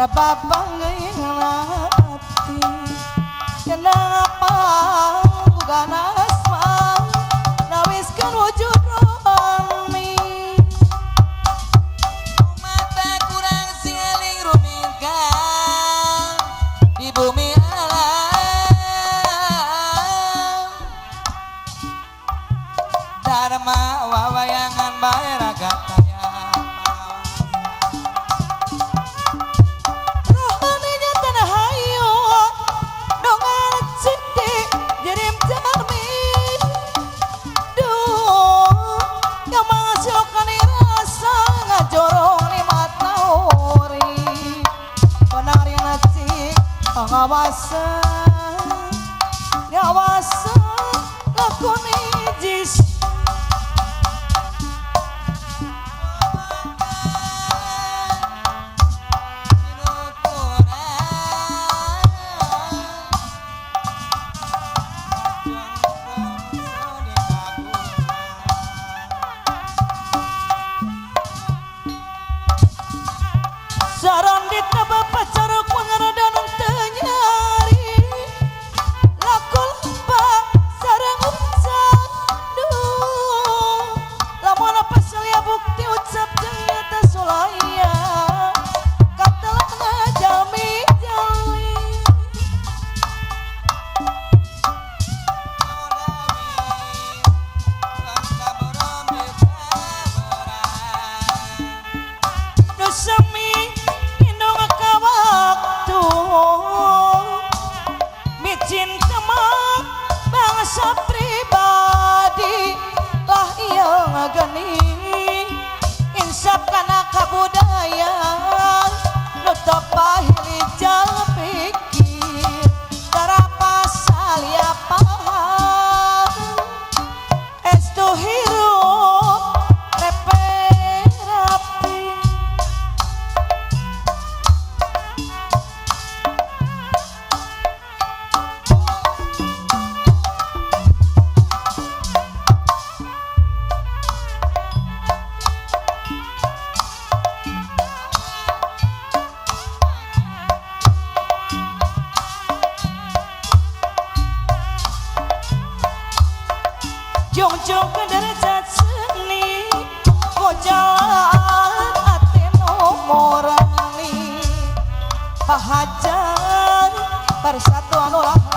Rababang hati kenapa bukan asma nawiskan wujud rohani mata kurang sialing rumitkan di bumi alam dharma wawayangan bae ragata ngawasan lakoni jis saran ditaba pacarok mengaradan tenyari lakul ba sarang ucap lamun pasal ya bukti ucap ternyata sulaya katalah ngajami jali dosami cinta mah bangsa pribadi lah iya ngageni insaf kana kabudayaan nu tapahili jal pikir darapa salia paham estu hirup reperapi jong-jong ke derajat seni ko jalan ati nomorani pahajar persatuan ulah